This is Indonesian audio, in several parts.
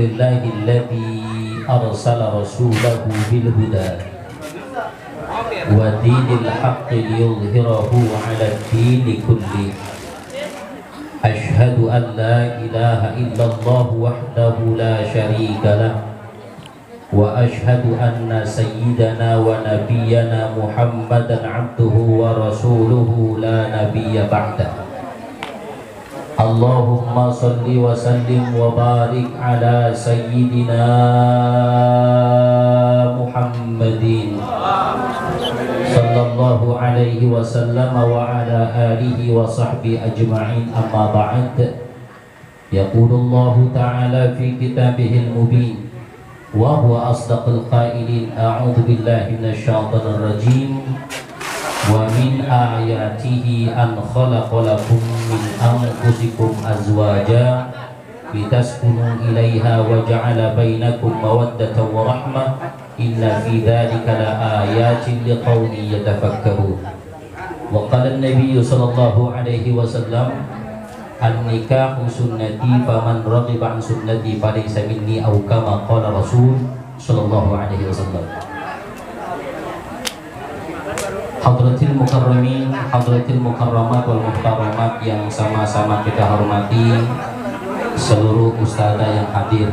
Alhamdulillahilladzi arsala rasulahu bil huda wa dinil haqqi liyudhhirahu 'alad dini kulli. Asyhadu an la ilaha illallah wahdahu la syarika lah wa asyhadu anna sayyidana wa nabiyyana Muhammadan 'abduhu wa rasuluhu la nabiyya ba'da. Allahumma salli wa sallim wa barik ala sayyidina Muhammadin sallallahu alaihi wasallam wa ala alihi wa sahbihi ajma'in, amma ba'd. Yaqulullahu ta'ala fi kitabihil mubin wa huwa asdaqul qailin, a'udzu billahi minasyaitonir rajim. Wa min ayatihi an khalaqa lakum min anfusikum azwaja litaskunu ilaiha wa ja'ala bainakum mawaddatan wa rahmah inna fi dzalika la ayatin liqaumin yatafakkarun. Wa qala an-nabiy sallallahu alaihi wasallam, an-nikahu sunnati faman raghiba an sunnati falaysa minni, aw kama qala Rasul sallallahu alaihi wasallam. Hadratil mukarramin, hadratil mukarramat wal muhtaramat yang sama-sama kita hormati, seluruh ustadzah yang hadir.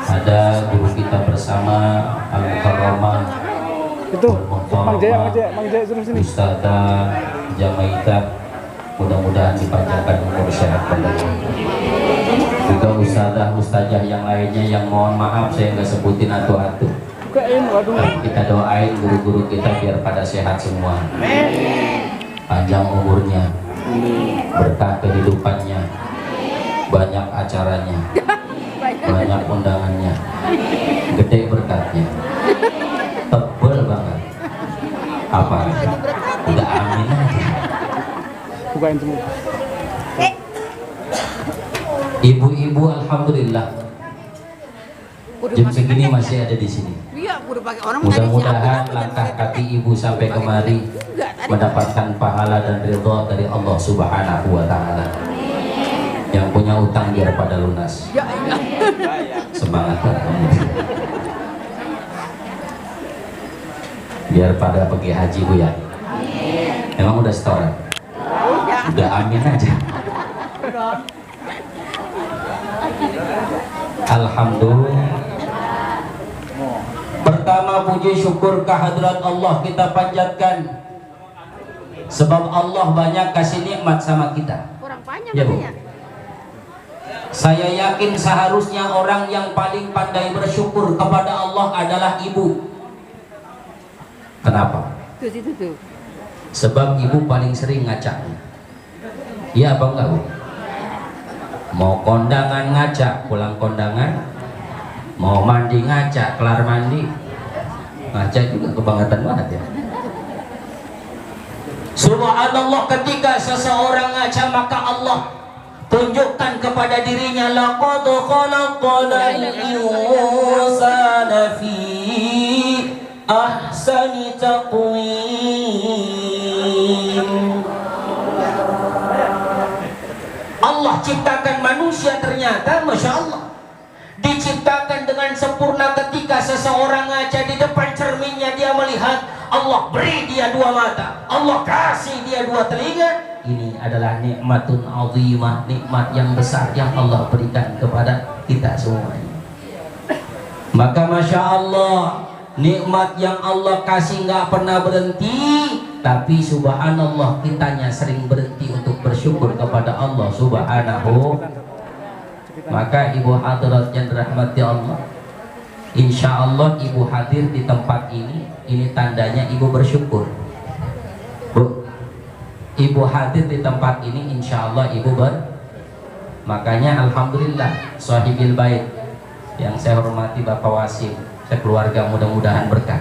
Ada guru kita bersama Al-Mukarramah wal muhtaramat, ustadzah Jamaitat, mudah-mudahan dipanjangkan umur sehat badan. Juga ustadzah ustadzah yang lainnya yang mohon maaf saya nggak sebutin atu-atu. Kita doain guru-guru kita biar pada sehat semua, panjang umurnya, berkah kehidupannya, banyak acaranya, banyak undangannya, gede berkatnya, tebel banget. Apa? Udah amin aja. Bukain semua. Ibu-ibu alhamdulillah jam segini masih ada di sini. Mudah-mudahan langkah kaki ibu sampai kemari mendapatkan pahala dan ridha dari Allah Subhanahu wa Ta'ala. Yang punya utang biar pada lunas. Semangat kamu. Biar pada pergi haji bu ya. Emang udah setoran? Udah amin aja. Alhamdulillah. Pertama puji syukur kehadirat Allah kita panjatkan, sebab Allah banyak kasih nikmat sama kita. Ya bu. Saya yakin seharusnya orang yang paling pandai bersyukur kepada Allah adalah ibu. Kenapa? Sebab ibu paling sering ngacak. Iya apa enggak bu? Mau kondangan ngacak, pulang kondangan. Mau mandi ngacak, kelar mandi ngacak juga, kebangetan banget ya. Subhanallah, ketika seseorang ngacak maka Allah tunjukkan kepada dirinya, laqad khalaqal insana fi ahsani taqwim. Allah ciptakan manusia ternyata Masya Allah diciptakan dengan sempurna. Ketika seseorang ngaca di depan cerminnya dia melihat, Allah beri dia dua mata, Allah kasih dia dua telinga. Ini adalah nikmatun azimah, nikmat yang besar yang Allah berikan kepada kita semuanya. Maka Masya Allah, nikmat yang Allah kasih nggak pernah berhenti. Tapi subhanallah kitanya sering berhenti untuk bersyukur kepada Allah Subhanahu. Maka ibu hadirat yang dirahmati Allah, insya Allah ibu hadir di tempat ini tandanya ibu bersyukur. Bu, ibu hadir di tempat ini insya Allah ibu makanya alhamdulillah sahibil bait yang saya hormati Bapak Wasim, sekeluarga mudah-mudahan berkah.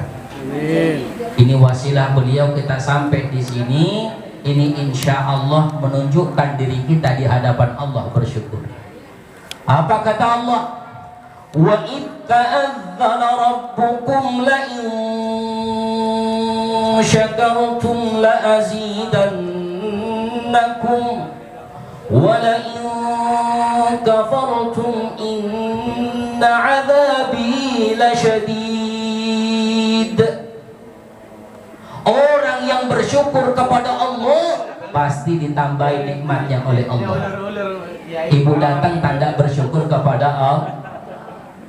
Ini wasilah beliau kita sampai di sini. Ini insya Allah menunjukkan diri kita di hadapan Allah bersyukur. Apa kata Allah? Wa id ta'adzana rabbukum la in syakartum la azidannakum wa la in kafartum inna 'adzabi lasyadid. Orang yang bersyukur kepada Allah pasti ditambahi nikmatnya oleh Allah. Ibu datang tanda bersyukur kepada Allah,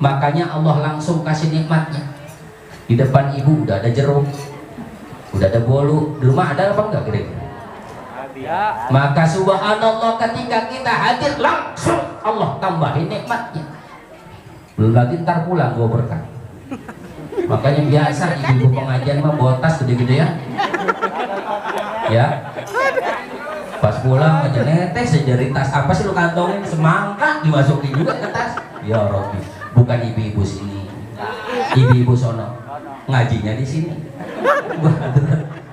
makanya Allah langsung kasih nikmatnya. Di depan ibu udah ada jeruk, udah ada bolu. Di rumah ada apa enggak kira-kira? Maka subhanallah, ketika kita hadir langsung Allah tambahin nikmatnya. Belum lagi ntar pulang gua berkah. Makanya biasa ibu pengajian mah bawa tas gede-gede ya. Pas pulang aja netes sejari tas apa sih lu kantongin, semangka dimasukin juga ke tas. Ya Robbi, bukan ibu-ibu sini, ibu-ibu sono ngajinya di sini.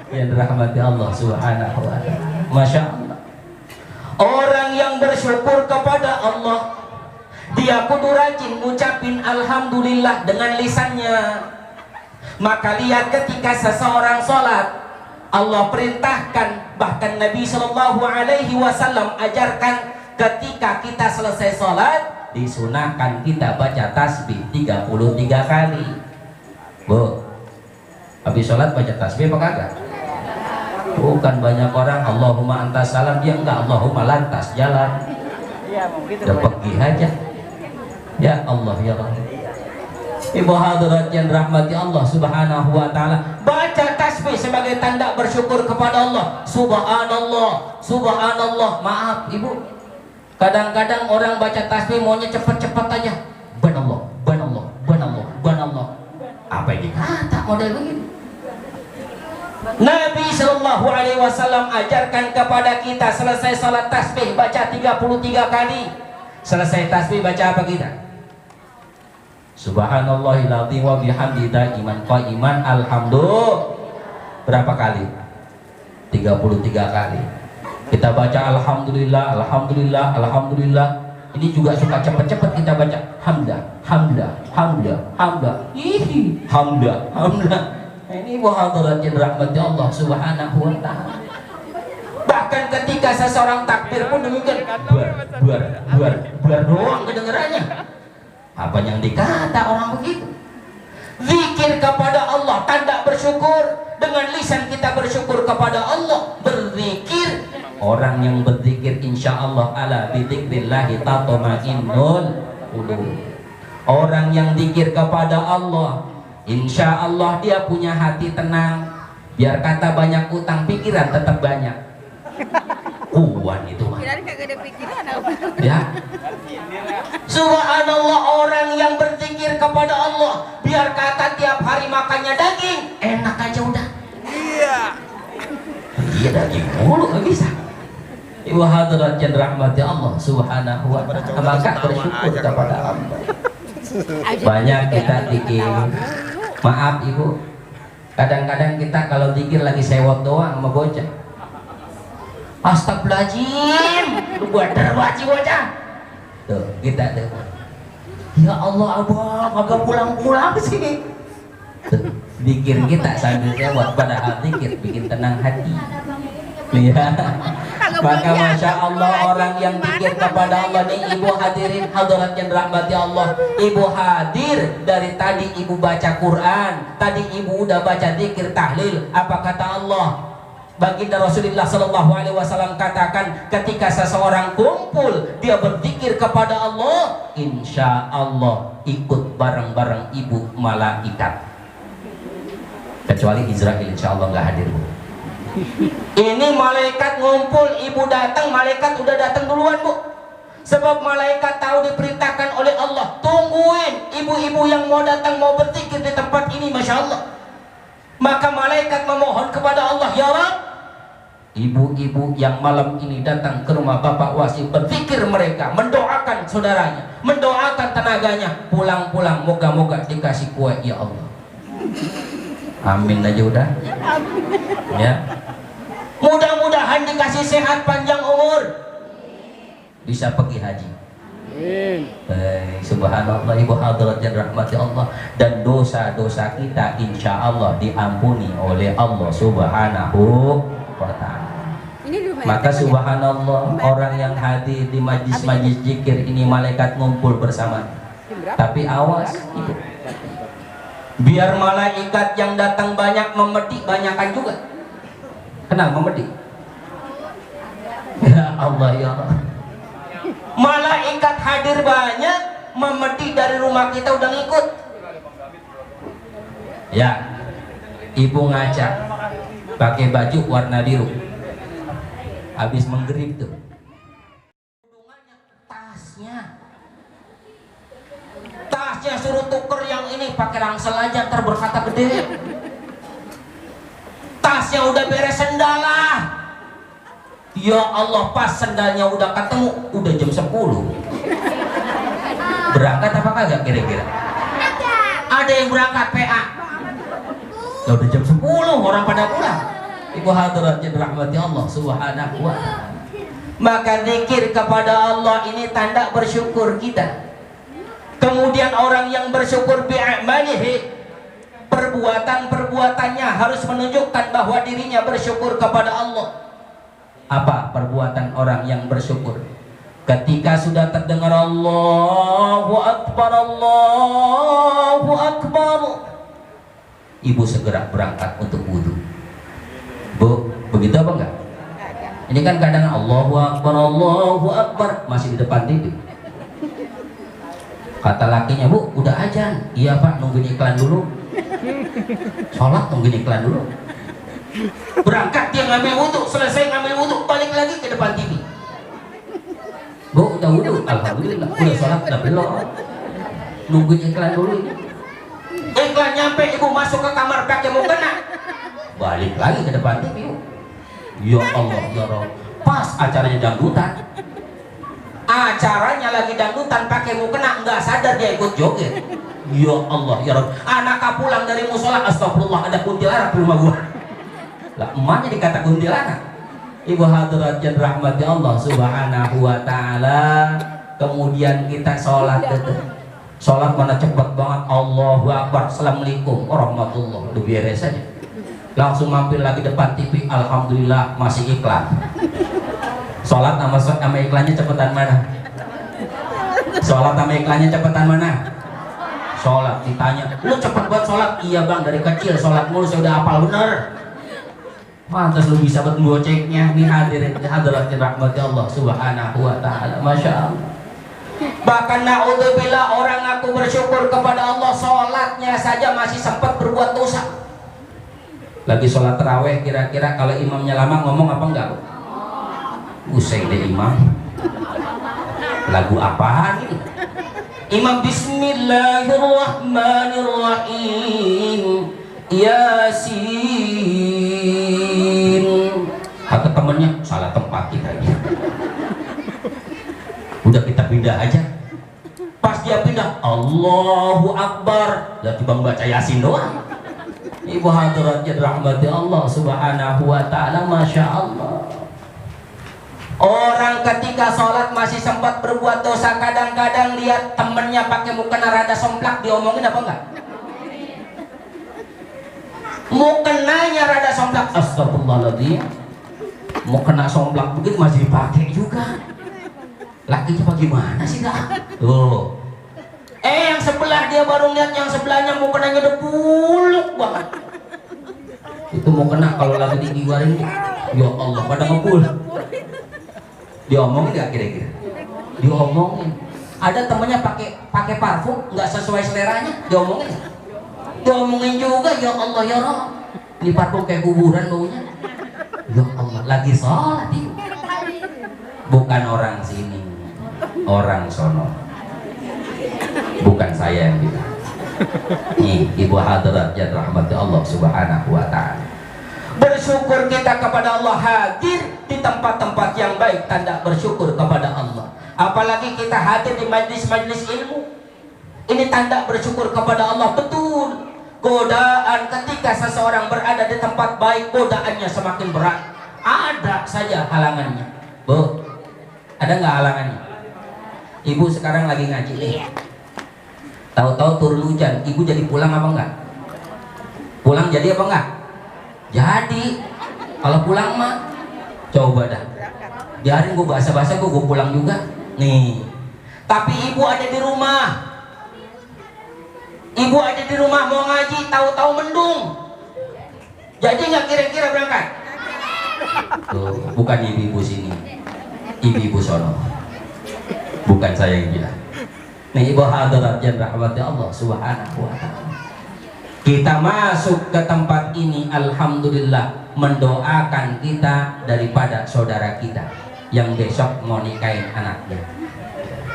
Yang dirahmati Allah Subhanahu wa ta'ala. Masya Allah. Orang yang bersyukur kepada Allah, dia kudu rajin ngucapin alhamdulillah dengan lisannya. Maka lihat ketika seseorang sholat, Allah perintahkan, bahkan Nabi Shallallahu Alaihi Wasallam ajarkan, ketika kita selesai sholat disunahkan kita baca tasbih 33 kali. Bu, habis sholat baca tasbih apa kagak? Bukan banyak orang Allahumma antas salam, dia enggak Allahumma lantas jalan. Udah pergi aja. Ya Allah ya Allah. Ibu hadirat yang rahmati Allah Subhanahu wa ta'ala, baca tasbih sebagai tanda bersyukur kepada Allah. Subhanallah, subhanallah. Maaf ibu, kadang-kadang orang baca tasbih maunya cepat-cepat aja. Banallah, banallah, banallah, banallah. Apa yang dikata model begini? Nabi Shallallahu Alaihi Wasallam ajarkan kepada kita, selesai salat tasbih baca 33 kali. Selesai tasbih baca apa kita? Subhanallahil azim wa bihamdihi iman qaiman alhamdulillah. Berapa kali? 33 kali. Kita baca alhamdulillah, alhamdulillah, alhamdulillah. Ini juga suka cepat-cepat kita baca hamdah, hamdah, hamdah, hamdah. Ihi, hamdah, hamdah. Ini muhadarat yang dirahmati Allah Subhanahu wa ta'ala. Bahkan ketika seseorang takbir pun demikian, buar doang kedengarannya. Apa yang dikata orang begitu? Zikir kepada Allah, tanda bersyukur. Dengan lisan kita bersyukur kepada Allah, berzikir. Orang yang berzikir insya Allah ala bidzikrillahi tatma'innul qulub. Orang yang zikir kepada Allah, insya Allah dia punya hati tenang. Biar kata banyak utang, pikiran tetap banyak. Kuat itu mah. Ya. Subhanallah, orang yang berzikir kepada Allah, biar kata tiap hari makannya daging, enak aja udah. Iya. Iya daging mulu nggak bisa. Ibu hadirat yang dirahmati Allah Subhanahu wa ta'ala, maka bersyukur kepada Allah. Banyak kita zikir. Maaf ibu, kadang-kadang kita kalau zikir lagi sewot doang sama bocah. Astagfirullahaladzim, lu buat derwaci bocah. Tuh, kita tuh. Ya Allah abang, agak pulang-pulang sih. Zikir kita sambil sewot, padahal zikir bikin tenang hati. Ya. Maka masya Allah, orang yang zikir kepada Allah nih, ibu hadirin hadirat yang dirahmati Allah, ibu hadir dari tadi ibu baca Quran, tadi ibu udah baca zikir tahlil. Apa kata Allah? Baginda Rasulullah Sallallahu Alaihi Wasallam katakan, ketika seseorang kumpul dia berzikir kepada Allah, insya Allah ikut bareng-bareng ibu malaikat, kecuali Israel insya Allah nggak hadir bu. Ini malaikat ngumpul, ibu datang, malaikat udah datang duluan bu. Sebab malaikat tahu diperintahkan oleh Allah, tungguin ibu-ibu yang mau datang mau berzikir di tempat ini, masya Allah. Maka malaikat memohon kepada Allah, ya Rabb, ibu-ibu yang malam ini datang ke rumah Bapak Wasim, berzikir mereka, mendoakan saudaranya, mendoakan tenaganya, pulang-pulang moga-moga dikasih kue, ya Allah. Amin aja udah. Ya. Mudah-mudahan dikasih sehat panjang umur, bisa pergi haji. Subhanallah, ibu hadirat yang rahmati Allah, dan dosa-dosa kita insya Allah diampuni oleh Allah Subhanahu wa ta'ala. Maka subhanallah, orang yang hadir di majlis-majlis zikir ini malaikat ngumpul bersama. Tapi awas, itu biar malaikat yang datang banyak memetik banyakan juga. Kenal memetik? Ya Allah ya Allah. Malaikat hadir banyak, memetik dari rumah kita udah ngikut. Ya, ibu ngaca pakai baju warna biru, habis menggerib tuh tasnya suruh tuker yang ini pakai rangsel aja, ntar berkata gede. Tasnya udah beres sendalah, ya Allah, pas sendalnya udah ketemu udah jam 10. Berangkat apa kagak kira-kira? Ada yang berangkat PA ya udah jam 10, orang pada pulang. Ibu hadirat yang dirahmati Allah subhanahu wa ta'ala. Maka zikir kepada Allah ini tanda bersyukur kita. Kemudian orang yang bersyukur bi'amalihi, perbuatan-perbuatannya harus menunjukkan bahwa dirinya bersyukur kepada Allah. Apa perbuatan orang yang bersyukur? Ketika sudah terdengar Allahu Akbar, Allahu Akbar, ibu segera berangkat untuk wudhu. Bu, begitu apa enggak? Ini kan kadang Allahu Akbar masih di depan TV. Kata lakinya, bu, udah ajan. Iya pak, nungguin iklan dulu. Sholat nungguin iklan dulu. Berangkat dia ngambil wudhu, selesai ngambil wudhu, balik lagi ke depan TV. Bu, udah wudhu, alhamdulillah. Udah sholat, udah belum. Nungguin iklan dulu ini. Iklan nyampe, ibu masuk ke kamar pakai mukena, balik lagi ke depan TV. Ya Allah ya Rabb, pas acaranya dangdutan, acaranya lagi dangdutan pakai mukena, nggak sadar dia ikut joget. Ya Allah ya Rabb, anak pulang dari musola, astagfirullah, ada kuntilanak di rumah gua. Lah emaknya dikata kuntilanak. Ibu hadirat yang rahmati Allah subhanahu wa ta'ala. Kemudian kita sholat detik. Sholat mana cepat banget, Allahu Akbar, Assalamualaikum warahmatullah, udah beres aja. Langsung mampir lagi depan TV, alhamdulillah masih iklan. Sholat sama iklannya cepetan mana? Sholat sama iklannya cepetan mana? Sholat, ditanya, lu cepet buat sholat? Iya bang, dari kecil sholat mulu, saya udah hafal bener. Pantas lu bisa buat goceknya. Nih hadirin hadirat rahmati Allah subhanahu wa ta'ala, masya Allah. Bahkan na'udzubillah, orang aku bersyukur kepada Allah, sholatnya saja masih sempat berbuat dosa. Lagi sholat taraweh, kira-kira kalau imamnya lama ngomong apa enggak? Usai deh imam. Lagu apaan ini? Imam Bismillahirrahmanirrahim, Yasin. Kata temennya, salah tempat kita ini. Udah kita pindah aja. Pas dia pindah, Allahu Akbar, lah tiba baca Yasin doang. Ibu hadirat yang rahmati Allah subhanahu wa ta'ala, masya Allah. Orang ketika sholat masih sempat berbuat dosa, kadang-kadang lihat temennya pakai mukena rada somplak, diomongin apa enggak? Mukenanya rada somplak, astagfirullahaladzim, mukena somplak begitu masih dipakai juga. Lakinya bagaimana sih dah? Tuh. Yang sebelah dia baru lihat yang sebelahnya mukenanya udah buluk banget. Itu mukena kalau lagi digiwarin, ya Allah pada ngebul. Diomongin nggak kira-kira? Diomongin. Ada temennya pakai parfum nggak sesuai seleranya, diomongin nggak? Diomongin juga, ya Allah ya Rabb. Ini parfum kayak kuburan baunya. Ya Allah, lagi sholat itu. Bukan orang sini, orang sono. Bukan saya yang bilang. Nih, ibu hadirat yang rahmati Allah subhanahu wa ta'ala. Bersyukur kita kepada Allah, hadir di tempat-tempat yang baik, tanda bersyukur kepada Allah. Apalagi kita hadir di majlis-majlis ilmu, ini tanda bersyukur kepada Allah. Betul, godaan ketika seseorang berada di tempat baik, godaannya semakin berat. Ada saja halangannya. Bu, ada nggak halangannya? Ibu sekarang lagi ngaji nih, tahu-tahu turun hujan, ibu jadi pulang apa enggak? Pulang jadi apa enggak? Jadi. Kalau pulang mah coba dah biarin gue bahasa-bahasa gue pulang juga nih. Tapi ibu ada di rumah, ibu ada di rumah mau ngaji, tahu-tahu mendung, jadi nggak kira-kira berangkat. Tuh, bukan ibu-ibu sini, ibu-ibu sono, bukan saya yang bilang. Nih ibu hadirat yang rahmati Allah subhanahu wa ta'ala, kita masuk ke tempat ini alhamdulillah mendoakan kita daripada saudara kita yang besok mau nikahin anaknya,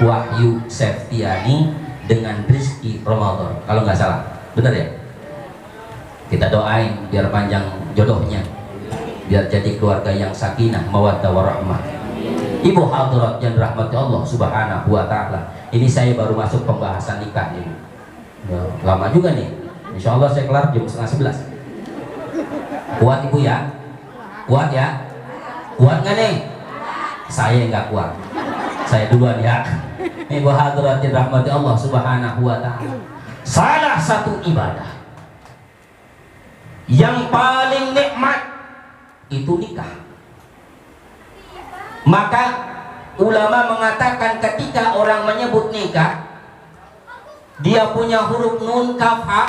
Wahyu Septiani dengan Rizky Ramadan kalau nggak salah, benar ya? Kita doain biar panjang jodohnya, biar jadi keluarga yang sakinah mawaddah warahmah. Ibu hadirat yang rahmati Allah subhanahu wa ta'ala, ini saya baru masuk pembahasan nikah ini. Lama juga nih, insya Allah saya kelar jam 10:30. Kuat ibu ya? Kuat ya? Kuat nggak nih? Saya nggak kuat, saya duluan ya. Ibu hadirat yang rahmati Allah subhanahu wa ta'ala, salah satu ibadah yang paling nikmat itu nikah. Maka ulama mengatakan ketika orang menyebut nikah, dia punya huruf nun kaf ha,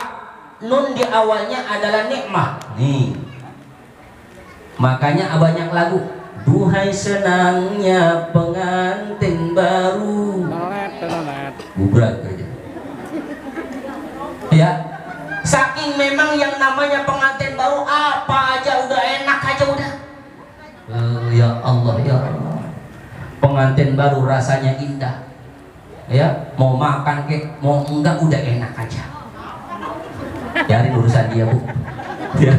nun di awalnya adalah nikmah nih. Makanya banyak lagu, duhai senangnya pengantin baru, gubrak aja ya. Saking memang yang namanya pengantin baru apa aja udah enak aja udah. Ya Allah ya Allah, pengantin baru rasanya indah ya, mau makan kek mau enggak udah enak aja. Cari urusan dia bu ya.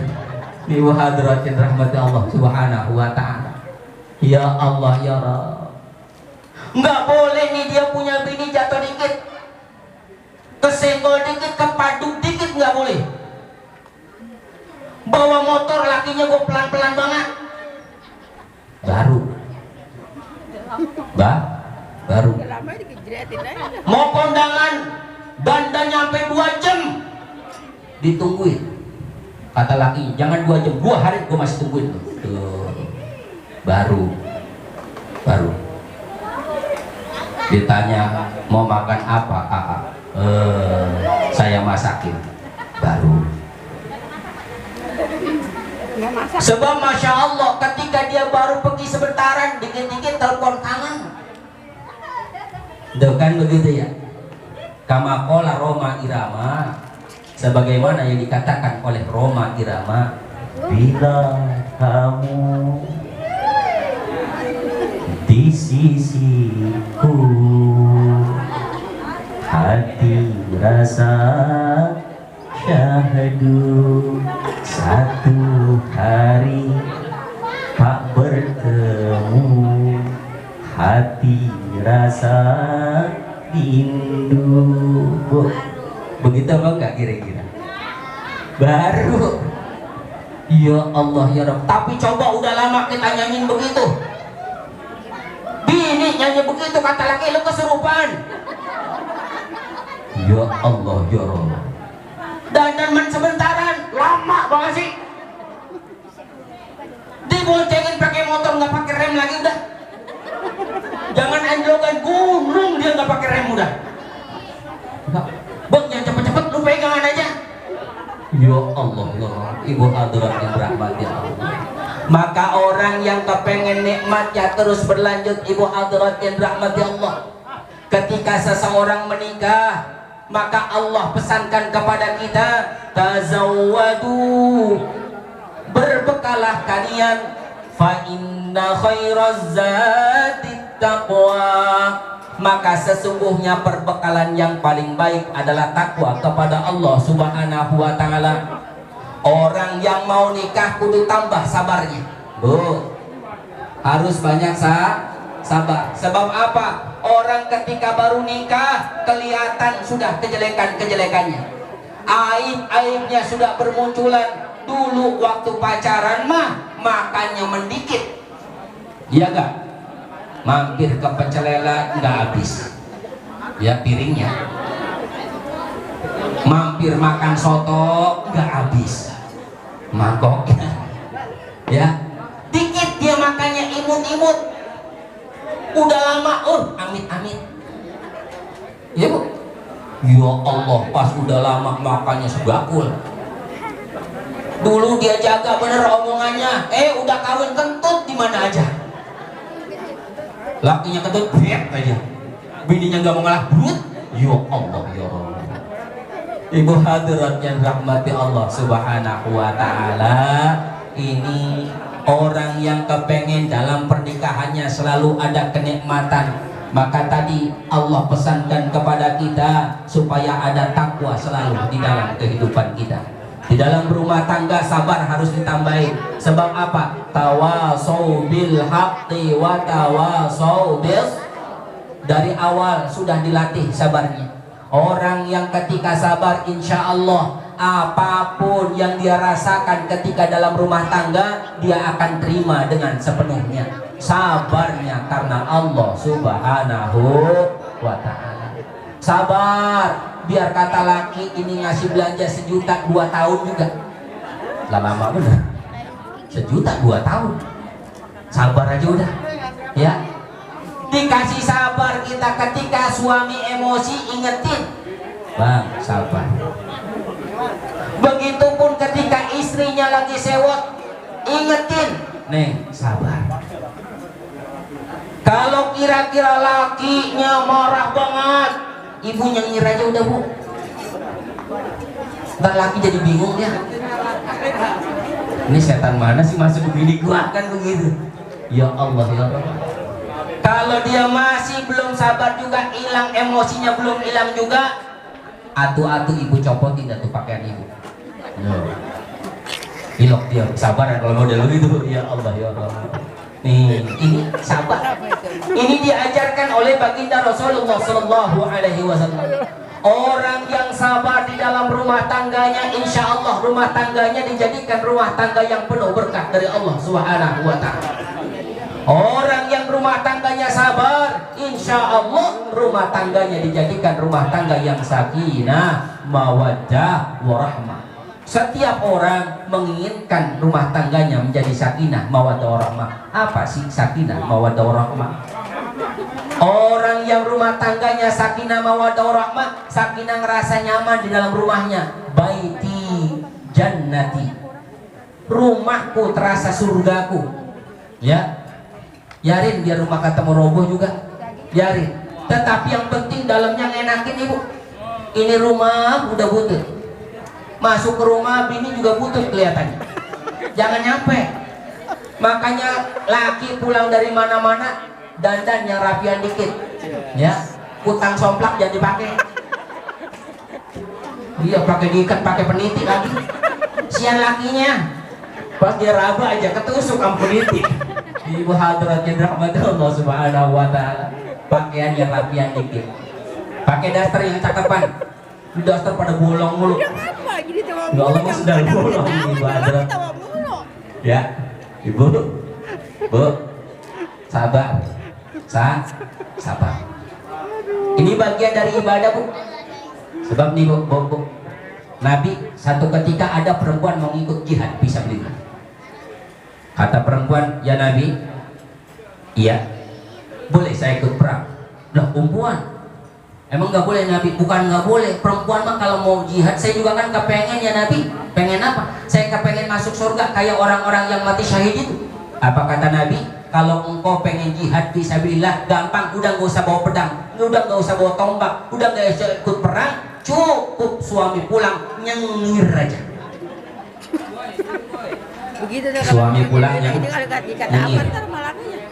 Ini hadirin rahmati Allah subhanahu wa ta'ala. Ya Allah ya Rabb, nggak boleh nih dia punya bini jatuh dikit, kesenggol dikit, kepaduk dikit, nggak boleh. Bawa motor lakinya gue pelan-pelan banget, baru baru mau kondangan dandan nyampe 2 jam ditungguin, kata laki jangan 2 jam, 2 hari gue masih tungguin tuh. Baru ditanya mau makan apa, saya masakin, baru. Sebab Masya Allah ketika dia baru pergi sebentaran, dikit-dikit telepon tangan. Tuh kan begitu ya. Kama qala Roma Irama, sebagaimana yang dikatakan oleh Roma Irama, bila kamu di sisiku, hati rasa syahdu, satu hari tak bertemu, hati rasa rindu. Begitu apa enggak kira-kira? Baru. Ya Allah ya Rabb. Tapi coba udah lama kita nyanyiin begitu, bini nyanyi begitu, kata laki lu kesurupan. Ya Allah ya Rabb. Dandan sebentaran lama banget sih, diboncengin pakai motor nggak pakai rem lagi udah. Jangan anjlokan gunung dia nggak pakai rem udah. Bang yang cepet-cepet lu pegangan aja. Ya Allah ya Rabb. Ibu hadirat yang berahmati Allah. Maka orang yang kepengen nikmatnya terus berlanjut, ibu hadirat yang berahmati Allah, ketika seseorang menikah, maka Allah pesankan kepada kita, tazawwadu, berbekalah kalian, fa inna khairaz zadi taqwa, maka sesungguhnya perbekalan yang paling baik adalah takwa kepada Allah subhanahu wa ta'ala. Orang yang mau nikah kudu tambah sabarnya bu, harus banyak sabar. Sebab apa? Orang ketika baru nikah kelihatan sudah kejelekan-kejelekannya, aib-aibnya sudah bermunculan. Dulu waktu pacaran mah makannya mendikit, iya gak? Mampir ke pecelela nggak habis ya piringnya, mampir makan soto nggak habis mangkoknya ya, dikit dia makannya imut-imut, Udah lama, amit-amit. Ya bu. Ya Allah, pas udah lama makannya sebakul. Dulu dia jaga bener omongannya, udah kawin kentut di mana aja. Lakinya kentut, biak aja. Bininya nggak mau ngalah, brut. Ya Allah, ya Allah. Ibu hadirat yang rahmati Allah Subhanahu wa Ta'ala, ini orang yang kepengen dalam pernikahannya selalu ada kenikmatan. Maka tadi Allah pesankan kepada kita supaya ada takwa selalu di dalam kehidupan kita. Di dalam rumah tangga sabar harus ditambahin. Sebab apa? Tawasau bil haqqi wa tawasau bis. Dari awal sudah dilatih sabarnya. Orang yang ketika sabar, insya Allah apapun yang dia rasakan ketika dalam rumah tangga, dia akan terima dengan sepenuhnya. Sabarnya karena Allah Subhanahu wa Ta'ala. Sabar, biar kata laki ini ngasih belanja 1 juta 2 tahun juga. Lama-lama bener. 1 juta 2 tahun. Sabar aja udah. Ya. Dikasih sabar kita ketika suami emosi, ingetin. Bang, sabar. Begitupun ketika istrinya lagi sewot, ingetin. Neng, sabar. Kalau kira-kira lakinya marah banget, ibunya ngira aja udah bu. Ntar laki jadi bingung ya. Ini setan mana sih masuk ke bini gua, kan begitu. Ya Allah, ya Allah. Kalau dia masih belum sabar juga, hilang emosinya belum hilang juga, atu-atu ibu copotin dah tuh pakaian ibu. Ilok dia sabar kalau model gitu. Ya Allah, ya Allah. Nih, ini sabar. Ini diajarkan oleh baginda Rasulullah Sallallahu Alaihi Wasallam. Orang yang sabar di dalam rumah tangganya, insya Allah rumah tangganya dijadikan rumah tangga yang penuh berkah dari Allah Subhanahu Wa Taala. Orang yang rumah tangganya sabar, insya Allah rumah tangganya dijadikan rumah tangga yang sakinah, mawaddah, warahmah. Setiap orang menginginkan rumah tangganya menjadi sakinah, mawaddah, warahmah. Apa sih sakinah, mawaddah, warahmah? Orang yang rumah tangganya sakinah, mawaddah, warahmah, sakinah ngerasa nyaman di dalam rumahnya. Baiti jannati, rumahku terasa surgaku. Ya. Biarin biar rumah ketemu roboh juga, biarin. Tetapi yang penting dalamnya ngenakin ibu. Ini rumah udah butut, masuk ke rumah bini juga butut kelihatannya. Jangan nyampe. Makanya laki pulang dari mana-mana dandan yang rapian dikit, ya. Kutang somplak jangan dipakai. Dia pakai diikat, pakai peniti lagi. Sian lakinya, pas dia raba aja ketusuk peniti. Ibu hadirat rahmat Allah Subhanahu wa Ta'ala, pakaian yang rapian dikit, pakai daster yang cakepan. Di daster pada bolong mulu. Ya Allah, mas sudah bolong ibu hadirat. Ya, ibu, bu, sabar, sabar. Ini bagian dari ibadah bu. Sebab nih bu, Nabi satu ketika ada perempuan mau ikut jihad bisa beli. Kata perempuan, ya Nabi, iya, boleh saya ikut perang. Lah perempuan, emang nggak boleh Nabi? Bukan nggak boleh, perempuan mah kalau mau jihad, saya juga kan kepengen ya Nabi. Pengen apa? Saya kepengen masuk surga kayak orang-orang yang mati syahid itu. Apa kata Nabi? Kalau engkau pengen jihad fisabilillah, gampang, udah nggak usah bawa pedang, udah nggak usah bawa tombak, udah nggak usah ikut perang, cukup suami pulang nyengir aja. Begitu Suami pulang yang nyengir,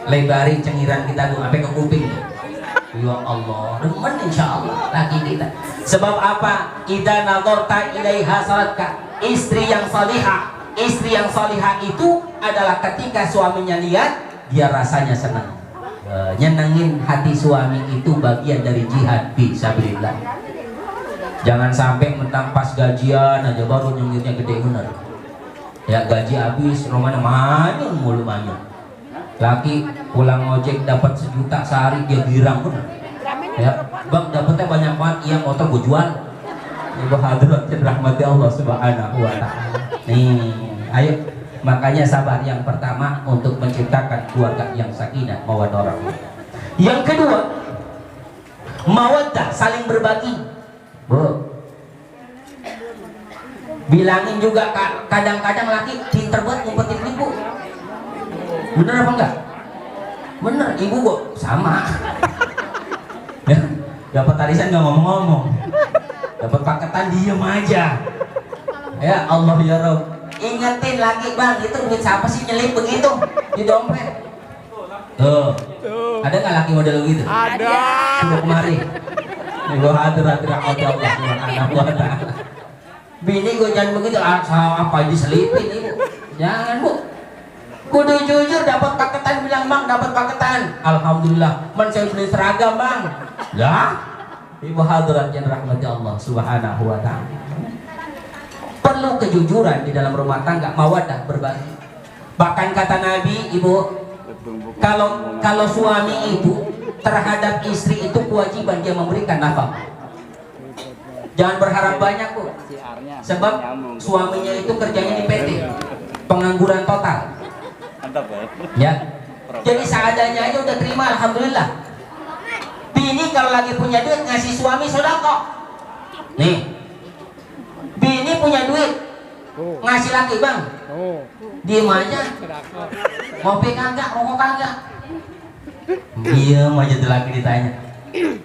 lebarin cengiran kita tuh sampai ke kuping. Ya Allah, demen insya Allah laki kita. Sebab apa? Idza nazarta ilaiha salatka. Istri yang salihah itu adalah ketika suaminya lihat, dia rasanya senang. Nyenengin hati suami itu bagian dari jihad fisabilillah. Jangan sampai mentang pas gajian aja baru nyengirnya gede bener. Ya gaji habis, rumahnya manyun mulu manyun. Laki pulang ngojek dapat 1 juta sehari, dia girang bener. Ya, bang dapetnya banyak banget, iya motor gue jual. Ibu hadirat rahmati Allah Subhanahu wa Ta'ala. Nih, ayo, makanya sabar yang pertama untuk menciptakan keluarga yang sakinah mawaddah warahmah. Yang kedua, mawaddah, saling berbagi. Bu, bilangin juga kadang-kadang laki pinter banget ngumpetin ibu. Bener apa enggak? Bener, ibu kok sama. Ya, dapat arisan nggak ngomong-ngomong, dapat paketan diem aja. Ya Allah ya Rabb, ingetin lagi bang, itu duit siapa sih nyelip begitu di dompet? Tuh, ada nggak laki model gitu? Ada. Sudah kemari. Nih gua hadir Allah subhanahu wa ta'ala. Bini gue jangan begitu, apa diselipin ibu? Jangan bu. Kudu jujur, dapat paketan bilang bang, dapat paketan. Alhamdulillah, man saya beli seragam bang. Ya, ibu hadirat yang rahmati Allah subhanahu wa ta'ala. Perlu kejujuran di dalam rumah tangga, mawaddah, berbagi. Bahkan kata Nabi, ibu, kalau suami ibu terhadap istri itu kewajiban dia memberikan nafkah. Jangan berharap banyak bu, sebab suaminya itu kerjanya di PT, pengangguran total. Ya, jadi seadanya aja udah terima, alhamdulillah. Bini kalau lagi punya duit ngasih suami sodako. Nih, bini punya duit ngasih laki bang, diem aja. Ngopi kagak, rokok kagak. Diem aja tuh laki ditanya,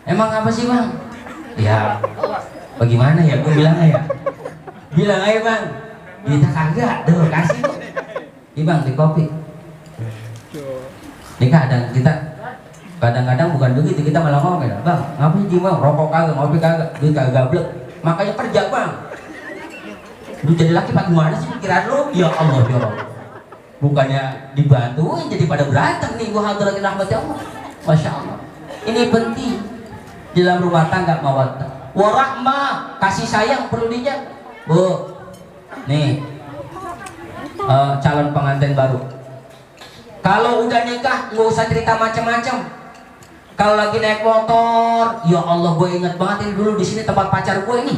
emang apa sih bang? Ya, bagaimana ya? Gue bilang ya, bilang aja bang, kita kagak, tuh kasih. Nih bang, di kopi. Ini kadang-kadang bukan begitu, kita malah ngomong ya, bang, ngapain sih bang, rokok kagak, ngopi kagak, duit kagak gablek, makanya kerja bang. Lu jadi laki pakai mana sih pikiran lu? Ya Allah ya Allah, bukannya dibantuin jadi pada berantem nih. Gua hadiratin rahmati Allah, masya Allah. Ini penting di dalam rumah tangga, mawaddah warahmah, kasih sayang perlu dijaga. Bu, nih calon pengantin baru, kalau udah nikah nggak usah cerita macam-macam. Kalau lagi naik motor, ya Allah gue ingat banget ini dulu di sini tempat pacar gue ini.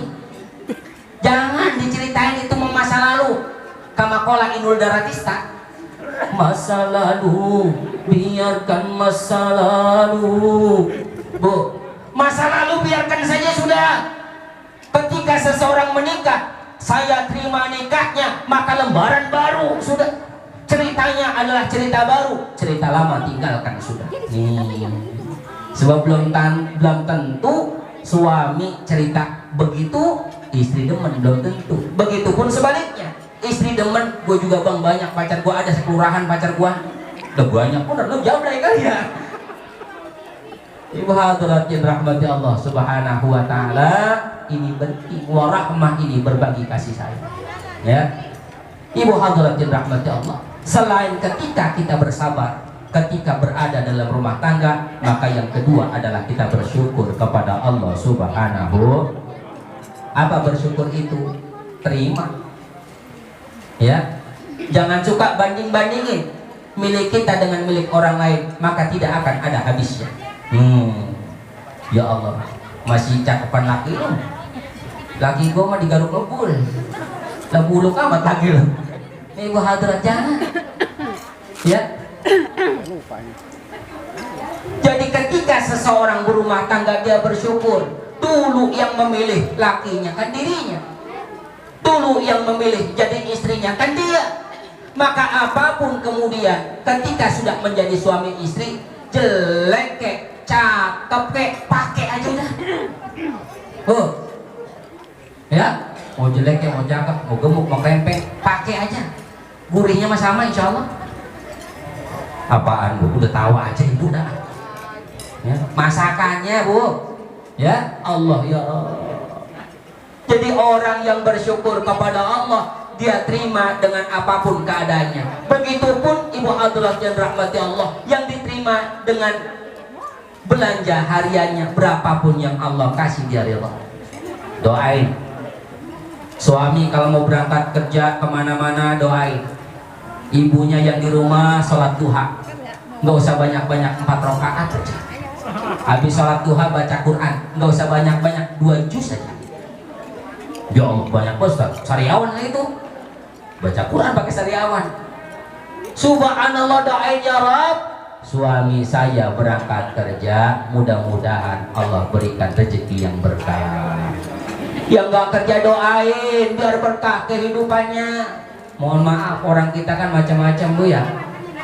Jangan diceritain itu masa lalu. Kamakola Inul Daratista. Masa lalu, biarkan masa lalu. Bu, masa lalu biarkan saja sudah. Ketika seseorang menikah, saya terima nikahnya, maka lembaran baru sudah. Ceritanya adalah cerita baru, cerita lama tinggalkan sudah. Nih, sebab belum tentu suami cerita begitu, istri demen, belum tentu. Begitupun sebaliknya, istri demen, gue juga bang banyak pacar gue, ada sekelurahan pacar gue, udah banyak pun, lu jauh dari kali ya. Ibu hadirat yang rahmati Allah subhanahu wa ta'ala, ini penting, warahmah ini berbagi kasih sayang. Ya, ibu hadirat yang rahmati Allah. Selain ketika kita bersabar, ketika berada dalam rumah tangga, maka yang kedua adalah kita bersyukur kepada Allah subhanahu. Apa bersyukur itu? Terima. Ya, jangan suka banding-bandingin milik kita dengan milik orang lain, maka tidak akan ada habisnya. Ya Allah, masih cakepan laki lu. Laki gua mah digaruk lebul. Lebuluk amat lagi lu. Ibu hadirat jangan. Ya. Jadi ketika seseorang berumah tangga dia bersyukur, dulu yang memilih lakinya kan dirinya, dulu yang memilih jadi istrinya kan dia. Maka apapun kemudian ketika sudah menjadi suami istri, jelek kek, cakep kek, pakai aja udah. Ya, mau jelek kek, mau cakep, mau gemuk, mau krempeng, pakai aja. Gurihnya mah sama insya Allah. Apaan bu? Udah tahu aja ibu dah. Ya, masakannya bu. Ya Allah ya Allah. Jadi orang yang bersyukur kepada Allah, dia terima dengan apapun keadaannya. Begitupun ibu hadirat yang rahmati Allah, yang diterima dengan belanja hariannya berapapun yang Allah kasih dia rela. Doain suami kalau mau berangkat kerja kemana-mana, doain. Ibunya yang di rumah sholat duha, nggak usah banyak-banyak 4 rakaat aja. Habis sholat duha baca Quran, nggak usah banyak-banyak 2 juz aja. Ya Allah banyak Ustaz, sariawan itu baca Quran pakai sariawan. Subhanallah, doain ya Rabb, suami saya berangkat kerja, mudah-mudahan Allah berikan rezeki yang berkah. Yang gak kerja doain biar berkah kehidupannya. Mohon maaf, orang kita kan macam-macam Bu ya.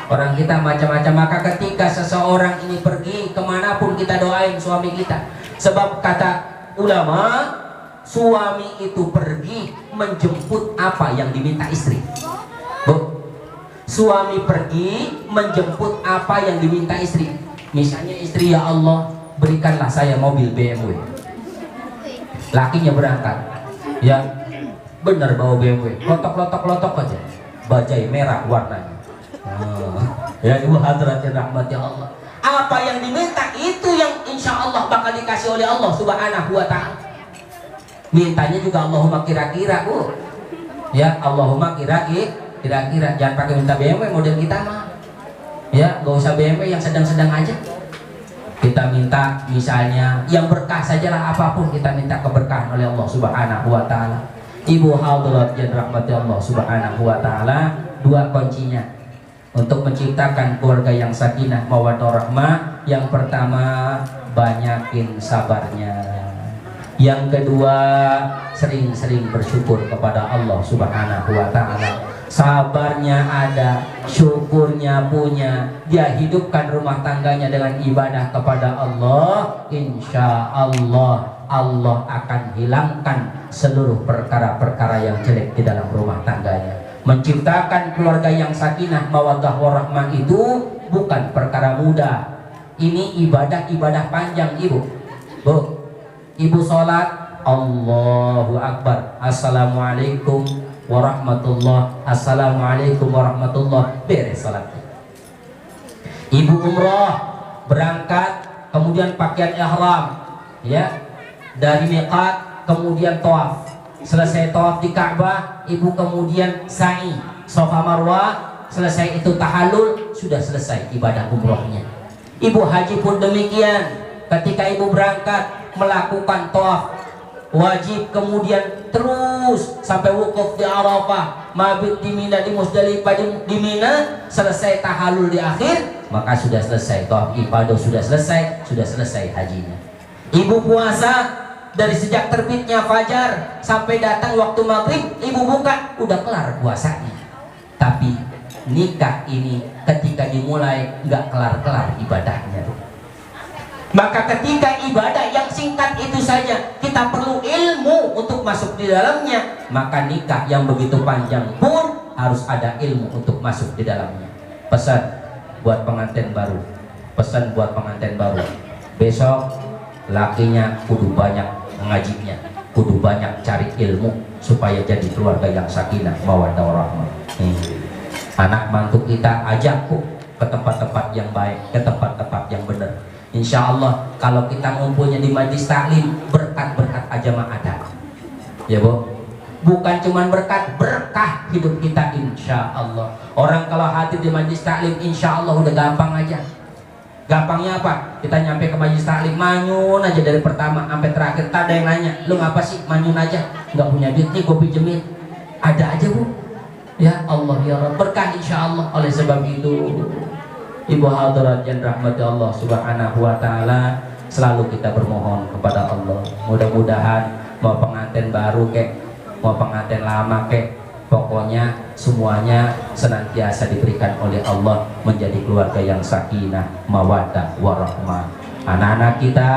Orang kita macam-macam. Maka ketika seseorang ini pergi kemanapun, kita doain suami kita. Sebab kata ulama, suami itu pergi menjemput apa yang diminta istri. Bu, suami pergi menjemput apa yang diminta istri. Misalnya istri, ya Allah berikanlah saya mobil BMW. Lakinya berangkat, ya bener bawa BMW, lotok aja, bajai merah warnanya. Ya ibu hadirat yang rahmati Allah, apa yang diminta itu yang insya Allah bakal dikasih oleh Allah subhanahu wa ta'ala. Mintanya juga Allahumma kira-kira Bu, ya Allahumma kira-kira, jangan pakai minta BMW model kita mah, ya gak usah BMW yang sedang-sedang aja. Kita minta misalnya yang berkah sajalah, apapun kita minta keberkahan oleh Allah subhanahu wa ta'ala. Ibu hadirat yang rahmati Allah subhanahu wa ta'ala, dua kuncinya untuk menciptakan keluarga yang sakinah mawaddah rahmah. Yang pertama, banyakin sabarnya. Yang kedua, sering-sering bersyukur kepada Allah subhanahu wa ta'ala. Sabarnya ada, syukurnya punya, dia hidupkan rumah tangganya dengan ibadah kepada Allah. Insya Allah, Allah akan hilangkan seluruh perkara-perkara yang jelek di dalam rumah tangganya. Menciptakan keluarga yang sakinah mawaddah warahmah itu bukan perkara mudah. Ini ibadah panjang ibu. Bu, ibu sholat, Allahu Akbar, Assalamualaikum warahmatullah, Assalamualaikum warahmatullah, beres sholat. Ibu umroh, berangkat, kemudian pakaian ihram, ya, dari miqat, kemudian tawaf. Selesai tawaf di Ka'bah, ibu kemudian sa'i, Safa Marwah. Selesai itu tahallul, sudah selesai ibadah umrohnya. Ibu haji pun demikian. Ketika ibu berangkat melakukan tawaf wajib, kemudian terus sampai wukuf di Arafah, mabit di Mina, di Musdalifah, di Mina, selesai tahallul di akhir, maka sudah selesai tawaf ibadah, sudah selesai hajinya. Ibu puasa dari sejak terbitnya fajar sampai datang waktu maghrib, ibu buka, udah kelar puasanya. Tapi nikah ini ketika dimulai nggak kelar-kelar ibadahnya. Maka ketika ibadah yang singkat itu saja kita perlu ilmu untuk masuk di dalamnya, maka nikah yang begitu panjang pun harus ada ilmu untuk masuk di dalamnya. Pesan buat pengantin baru, besok lakinya kudu banyak ngajinya, kudu banyak cari ilmu supaya jadi keluarga yang sakinah mawaddah warahmah. Anak mantu kita ajak ke tempat-tempat yang baik, ke tempat-tempat yang benar. Insya Allah kalau kita ngumpulnya di majlis taklim, berkat-berkat aja mah ada, ya Bu. Bukan cuman berkah hidup kita insya Allah. Orang kalau hadir di majlis taklim insya Allah udah gampang aja. Gampangnya apa? Kita nyampe ke majlis taklim, manyun aja dari pertama sampai terakhir. Tak ada yang nanya, lu ngapa sih manyun aja? Nggak punya duit nih, gue pinjemin. Ada aja Bu. Ya Allah ya Rabb, berkah insya Allah. Oleh sebab itu, ibu hadirat yang rahmati Allah subhanahu wa ta'ala, selalu kita bermohon kepada Allah. Mudah-mudahan mau pengantin baru kek, mau pengantin lama kek, pokoknya semuanya senantiasa diberikan oleh Allah menjadi keluarga yang sakinah mawaddah warahmah. Anak-anak kita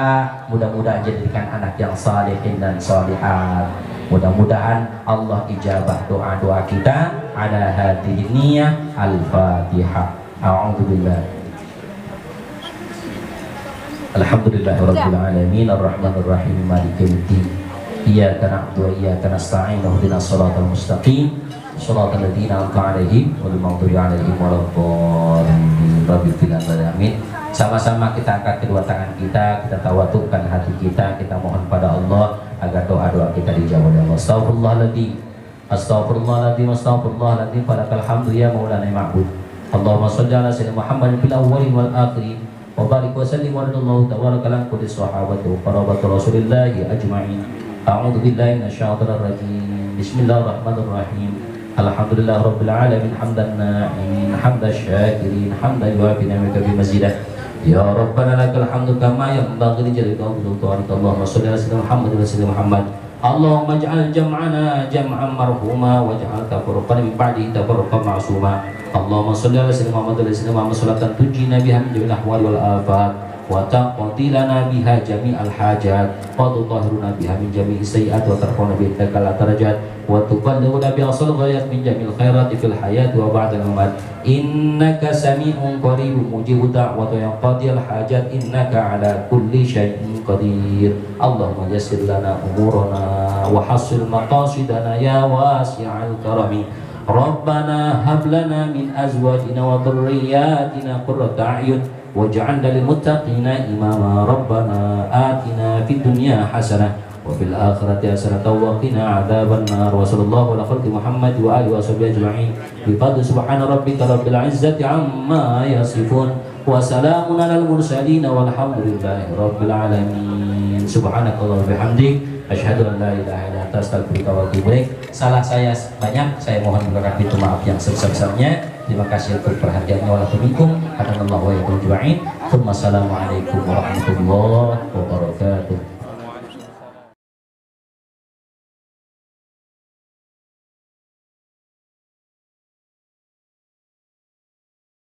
mudah-mudahan jadikan anak yang salihin dan salihat. Mudah-mudahan Allah ijabah doa-doa kita. Ala hadhihi niyah. Al-Fatihah. A'udzubillah. Alhamdulillahirabbil alamin arrahmanir rahim maliki yaumiddin. Iyyaka na'budu wa iyyaka nasta'in ihdinas siratal mustaqim shiratal ladzina an'amta 'alaihim ghairil maghdubi 'alaihim waladdallin. Rabbil alamin. Sama-sama kita angkat kedua tangan kita tawadukkan hati kita mohon pada Allah agar doa-doa kita dijawab oleh Allah. Astaghfirullahaladzim, astaghfirullahaladzim, astaghfirullahaladzim. Falakal hamdu ya maulana ma'bud. Allahumma sholli ala sayyidina Muhammadin fil awwalin wal akhirin wa barik wa sallim wa radallahu tabaraka lan kulli sahabati wa qarabati rasulillahi ajma'in. A'udzu billahi minasyaitonir rajim. Bismillahirrahmanirrahim. Alhamdulillah Rabbil Alamin hamdan na'imin hamdan syakirin hamdan yuafi ni'amaka bimazidah. Ya Rabbana lakal hamdu kama yanbaghi li jalali wajhika. Allahumma shalli ala sayyidina Muhammad wa sallim Muhammad. Allahumma ij'al jam'ana jam'an marhuma waj'al tafarruqana min ba'dihi tafarruqan ma'suma. Allahumma shalli ala sayyidina Muhammad wa sallim Muhammad salatan tujina biha min jami'il ahwal wal afat wa taqdi lana biha jami'al hajat wa tutahhiruna biha min jami'is sayyi'at wa tarfa'una biha lakal darajat wa tuballighuna bi asal ghayat min jami'il khairati fil hayati wa ba'da al-mamat. Innaka sami'un qaribun mujibu da'wati ya qadiyal hajat innaka ala kulli syai'in qadir. Allahumma yassir lana umurana wa hasil maqasidana ya wasi'al karami. Rabbana hab lana min azwajina wa dhurriyyatina qurrata a'yun waj'alna lil muttaqina imama. Rabbana atina fid dunya hasanah wa fil akhirati hasanatan wa qina adzaban nar. Wa sallallahu ala khalqi Muhammad wa alihi wa sahbihi ajma'in bi fadli subhana rabbika rabbil izzati amma yasifun wa salamun alal mursalin walhamdulillahi rabbil alamin. Subhanakallah wa bihamdik asyhadu an la ilaha illa anta astaghfiruka wa atubu ilaik. Salah saya banyak, saya mohon berikan pintu maaf yang sebesar-besarnya. Terima kasih untuk perhatiannya. Wassalamualaikum warahmatullahi wabarakatuh. Assalamualaikum warahmatullahi wabarakatuh.